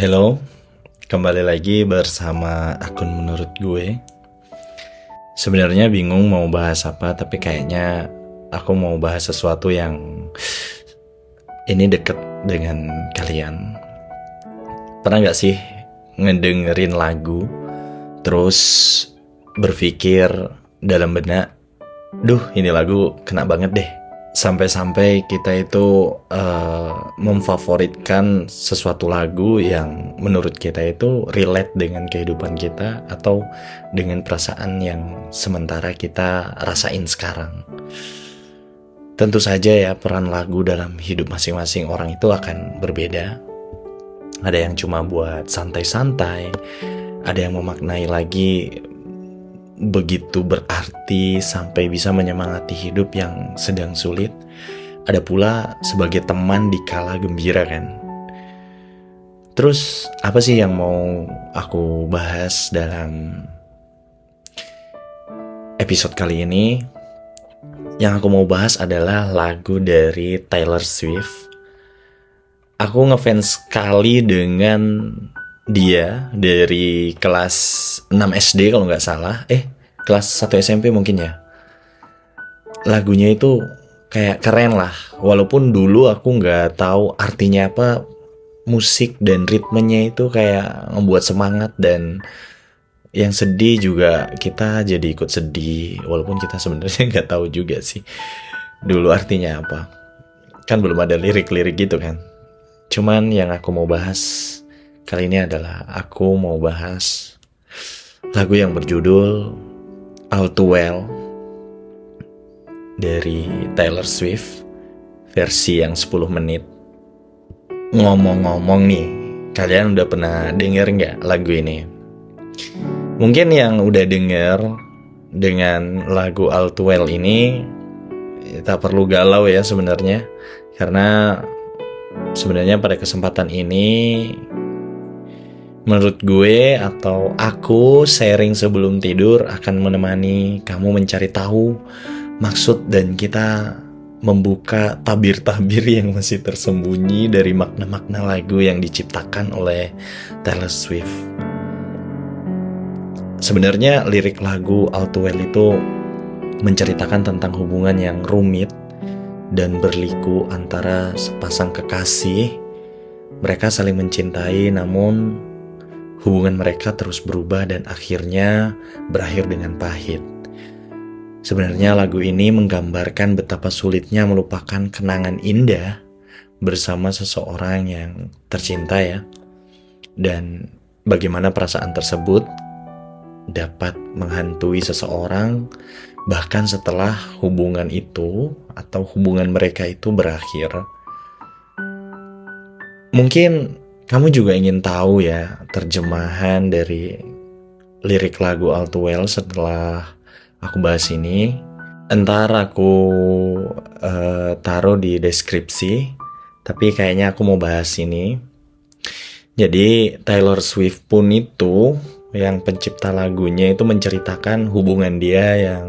Halo, kembali lagi bersama akun menurut gue. Sebenarnya bingung mau bahas apa, tapi kayaknya aku mau bahas sesuatu yang ini deket dengan kalian. Pernah gak sih ngedengerin lagu, terus berpikir dalam benak, duh ini lagu kena banget deh. Sampai-sampai kita itu memfavoritkan sesuatu lagu yang menurut kita itu relate dengan kehidupan kita atau dengan perasaan yang sementara kita rasain sekarang. Tentu saja ya, peran lagu dalam hidup masing-masing orang itu akan berbeda. Ada yang cuma buat santai-santai, ada yang memaknai lagi begitu berarti sampai bisa menyemangati hidup yang sedang sulit. Ada pula sebagai teman di kala gembira kan. Terus apa sih yang mau aku bahas dalam episode kali ini? Yang aku mau bahas adalah lagu dari Taylor Swift. Aku ngefans sekali dengan dia dari kelas 6 SD kalau nggak salah. Kelas 1 SMP mungkin ya. Lagunya itu kayak keren lah. Walaupun dulu aku nggak tahu artinya apa, musik dan ritmenya itu kayak membuat semangat, dan yang sedih juga kita jadi ikut sedih. Walaupun kita sebenarnya nggak tahu juga sih dulu artinya apa. Kan belum ada lirik-lirik gitu kan. Cuman yang aku mau bahas kali ini adalah aku mau bahas lagu yang berjudul All Too Well dari Taylor Swift versi yang 10 menit. Ngomong-ngomong nih, kalian udah pernah denger gak lagu ini? Mungkin yang udah denger dengan lagu All Too Well ini tak perlu galau ya sebenarnya, karena sebenarnya pada kesempatan ini menurut gue atau aku sharing sebelum tidur akan menemani kamu mencari tahu maksud dan kita membuka tabir-tabir yang masih tersembunyi dari makna-makna lagu yang diciptakan oleh Taylor Swift. Sebenarnya lirik lagu All Too Well itu menceritakan tentang hubungan yang rumit dan berliku antara sepasang kekasih. Mereka saling mencintai, namun hubungan mereka terus berubah dan akhirnya berakhir dengan pahit. Sebenarnya lagu ini menggambarkan betapa sulitnya melupakan kenangan indah bersama seseorang yang tercinta ya. Dan bagaimana perasaan tersebut dapat menghantui seseorang bahkan setelah hubungan itu atau hubungan mereka itu berakhir. Mungkin kamu juga ingin tahu ya terjemahan dari lirik lagu All Too Well setelah aku bahas ini. Entar aku taruh di deskripsi, tapi kayaknya aku mau bahas ini. Jadi Taylor Swift pun itu, yang pencipta lagunya itu menceritakan hubungan dia yang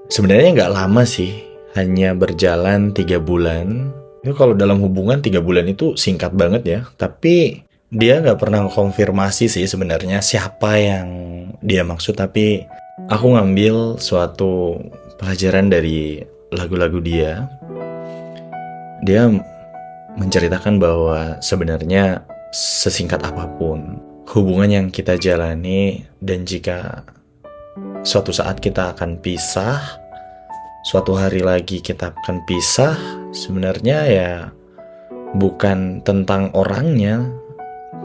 sebenarnya gak lama sih, hanya berjalan 3 bulan. Itu kalau dalam hubungan 3 bulan itu singkat banget ya. Tapi dia gak pernah konfirmasi sih sebenarnya siapa yang dia maksud. Tapi aku ngambil suatu pelajaran dari lagu-lagu dia. Dia menceritakan bahwa sebenarnya sesingkat apapun hubungan yang kita jalani, dan jika suatu saat kita akan pisah, suatu hari lagi kita akan pisah, sebenarnya ya bukan tentang orangnya,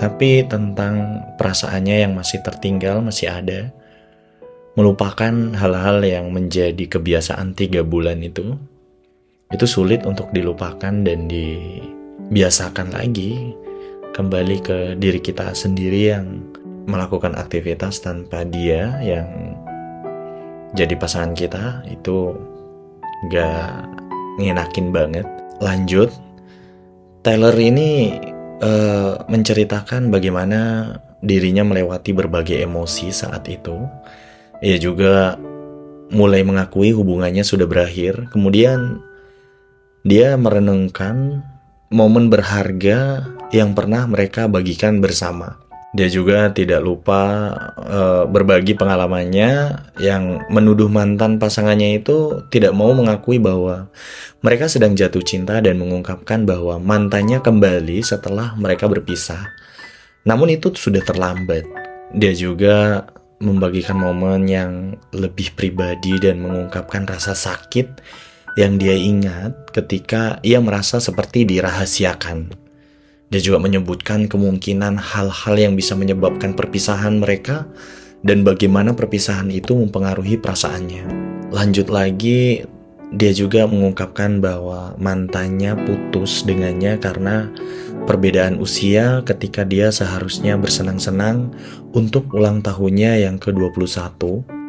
tapi tentang perasaannya yang masih tertinggal, masih ada. Melupakan hal-hal yang menjadi kebiasaan 3 bulan itu sulit untuk dilupakan dan dibiasakan lagi. Kembali ke diri kita sendiri yang melakukan aktivitas tanpa dia yang jadi pasangan kita, itu gak ngenakin banget. Lanjut, Taylor ini menceritakan bagaimana dirinya melewati berbagai emosi saat itu. Ia juga mulai mengakui hubungannya sudah berakhir. Kemudian dia merenungkan momen berharga yang pernah mereka bagikan bersama. Dia juga tidak lupa berbagi pengalamannya yang menuduh mantan pasangannya itu tidak mau mengakui bahwa mereka sedang jatuh cinta dan mengungkapkan bahwa mantannya kembali setelah mereka berpisah. Namun itu sudah terlambat. Dia juga membagikan momen yang lebih pribadi dan mengungkapkan rasa sakit yang dia ingat ketika ia merasa seperti dirahasiakan. Dia juga menyebutkan kemungkinan hal-hal yang bisa menyebabkan perpisahan mereka dan bagaimana perpisahan itu mempengaruhi perasaannya. Lanjut lagi, dia juga mengungkapkan bahwa mantannya putus dengannya karena perbedaan usia ketika dia seharusnya bersenang-senang untuk ulang tahunnya yang ke-21.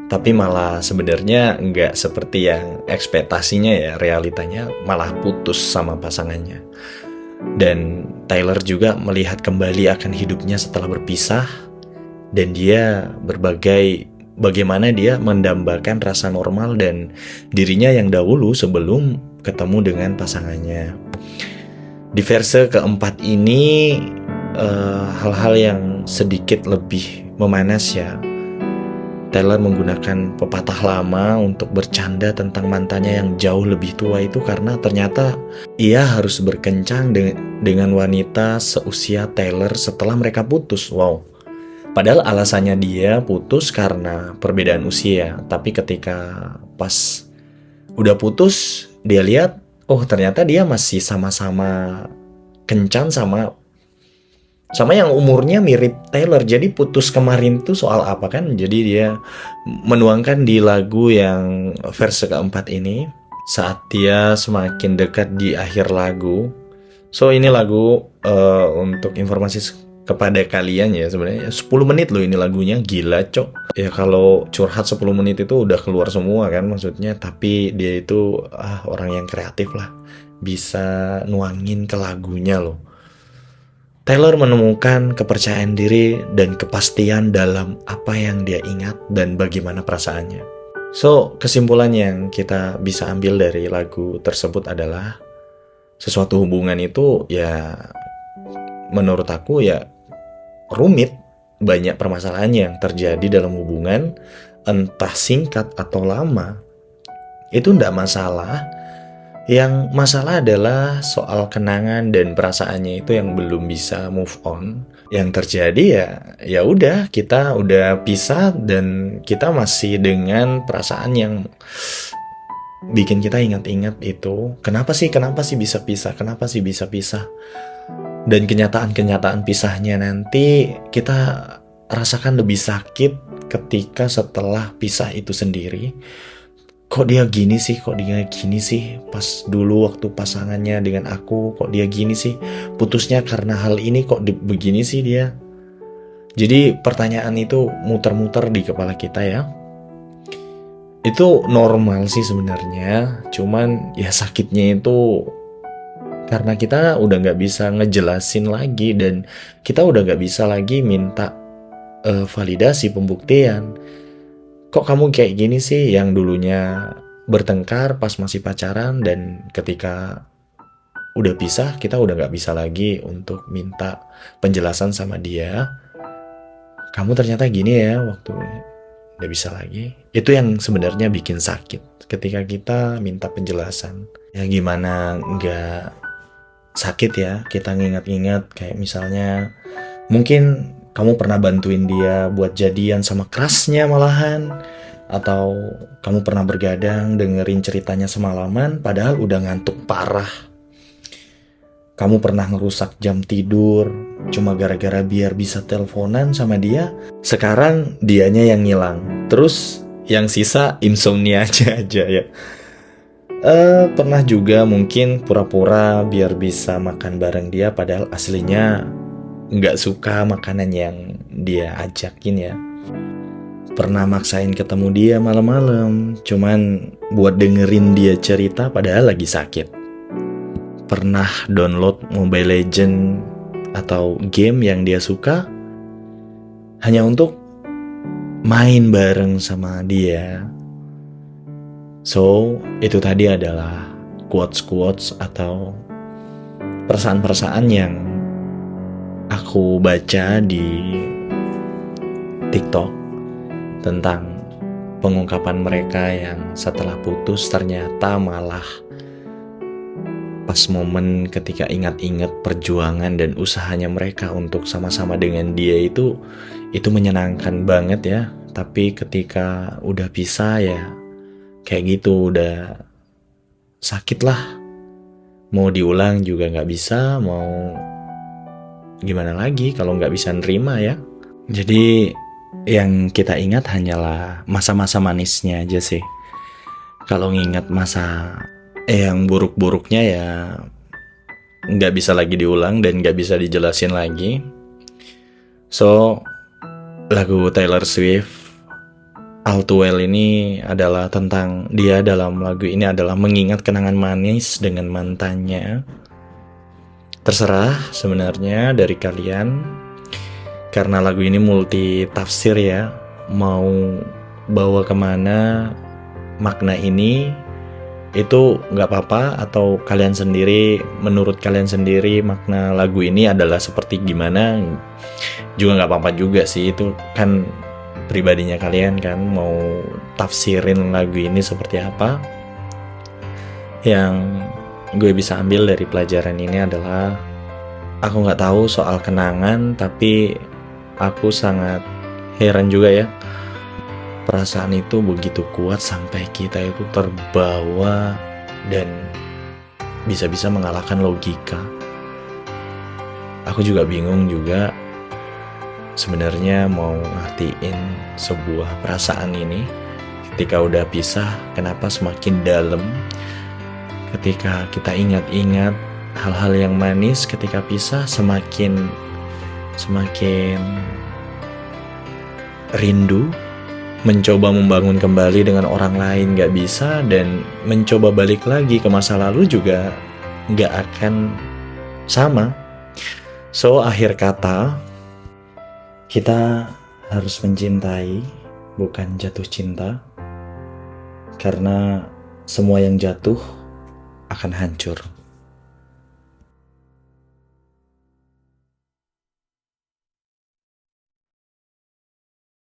Tapi malah sebenarnya nggak seperti yang ekspektasinya ya, realitanya malah putus sama pasangannya. Dan Tyler juga melihat kembali akan hidupnya setelah berpisah, dan dia bagaimana dia mendambakan rasa normal dan dirinya yang dahulu sebelum ketemu dengan pasangannya. Di verse keempat ini hal-hal yang sedikit lebih memanas ya. Tyler menggunakan pepatah lama untuk bercanda tentang mantannya yang jauh lebih tua itu karena ternyata ia harus berkencan dengan wanita seusia Tyler setelah mereka putus. Wow. Padahal alasannya dia putus karena perbedaan usia. Tapi ketika pas udah putus, dia lihat, oh ternyata dia masih sama-sama kencan sama yang umurnya mirip Taylor. Jadi putus kemarin tuh soal apa kan? Jadi dia menuangkan di lagu yang verse keempat ini saat dia semakin dekat di akhir lagu. So ini lagu untuk informasi kepada kalian ya, sebenarnya 10 menit loh ini lagunya, gila cok. Ya kalau curhat 10 menit itu udah keluar semua kan maksudnya. Tapi dia itu orang yang kreatif lah, bisa nuangin ke lagunya loh. Taylor menemukan kepercayaan diri dan kepastian dalam apa yang dia ingat dan bagaimana perasaannya. So, kesimpulan yang kita bisa ambil dari lagu tersebut adalah sesuatu hubungan itu ya menurut aku ya rumit. Banyak permasalahan yang terjadi dalam hubungan, entah singkat atau lama. Itu enggak masalah. Yang masalah adalah soal kenangan dan perasaannya itu yang belum bisa move on. Yang terjadi ya udah, kita udah pisah dan kita masih dengan perasaan yang bikin kita ingat-ingat itu. Kenapa sih bisa pisah? Kenapa sih bisa pisah? Dan kenyataan pisahnya nanti kita rasakan lebih sakit ketika setelah pisah itu sendiri. Kok dia gini sih, pas dulu waktu pasangannya dengan aku, kok dia gini sih, putusnya karena hal ini, kok begini sih dia. Jadi pertanyaan itu muter-muter di kepala kita ya. Itu normal sih sebenarnya, cuman ya sakitnya itu karena kita udah gak bisa ngejelasin lagi dan kita udah gak bisa lagi minta validasi pembuktian. Kok kamu kayak gini sih, yang dulunya bertengkar pas masih pacaran dan ketika udah pisah kita udah gak bisa lagi untuk minta penjelasan sama dia. Kamu ternyata gini ya waktu udah bisa lagi. Itu yang sebenarnya bikin sakit ketika kita minta penjelasan. Ya gimana gak sakit ya kita ngingat-ingat kayak misalnya mungkin kamu pernah bantuin dia buat jadian sama kerasnya malahan. Atau kamu pernah bergadang dengerin ceritanya semalaman padahal udah ngantuk parah. Kamu pernah ngerusak jam tidur cuma gara-gara biar bisa teleponan sama dia. Sekarang dianya yang ngilang. Terus yang sisa insomnia aja ya. Pernah juga mungkin pura-pura biar bisa makan bareng dia padahal aslinya nggak suka makanan yang dia ajakin ya. Pernah maksain ketemu dia malam-malam cuman buat dengerin dia cerita padahal lagi sakit. Pernah download Mobile Legends atau game yang dia suka hanya untuk main bareng sama dia. So, itu tadi adalah quotes-quotes atau perasaan-perasaan yang aku baca di TikTok tentang pengungkapan mereka yang setelah putus ternyata malah pas momen ketika ingat-ingat perjuangan dan usahanya mereka untuk sama-sama dengan dia itu menyenangkan banget ya. Tapi ketika udah pisah ya kayak gitu, udah sakit lah. Mau diulang juga gak bisa, mau gimana lagi kalau gak bisa nerima ya. Jadi yang kita ingat hanyalah masa-masa manisnya aja sih. Kalau ngingat masa yang buruk-buruknya ya nggak bisa lagi diulang dan nggak bisa dijelasin lagi. So, lagu Taylor Swift All Too Well ini adalah tentang dia dalam lagu ini adalah mengingat kenangan manis dengan mantannya. Terserah sebenarnya dari kalian, karena lagu ini multi tafsir ya, mau bawa kemana makna ini itu nggak apa-apa, atau kalian sendiri, menurut kalian sendiri makna lagu ini adalah seperti gimana juga nggak apa-apa juga sih. Itu kan pribadinya kalian kan, mau tafsirin lagu ini seperti apa. Yang gue bisa ambil dari pelajaran ini adalah aku nggak tahu soal kenangan, tapi aku sangat heran juga ya, perasaan itu begitu kuat sampai kita itu terbawa dan bisa-bisa mengalahkan logika. Aku juga bingung juga sebenarnya mau ngertiin sebuah perasaan ini. Ketika udah pisah, kenapa semakin dalam. Ketika kita ingat-ingat hal-hal yang manis ketika pisah, semakin rindu. Mencoba membangun kembali dengan orang lain gak bisa, dan mencoba balik lagi ke masa lalu juga gak akan sama. So, akhir kata, kita harus mencintai, bukan jatuh cinta. Karena semua yang jatuh akan hancur.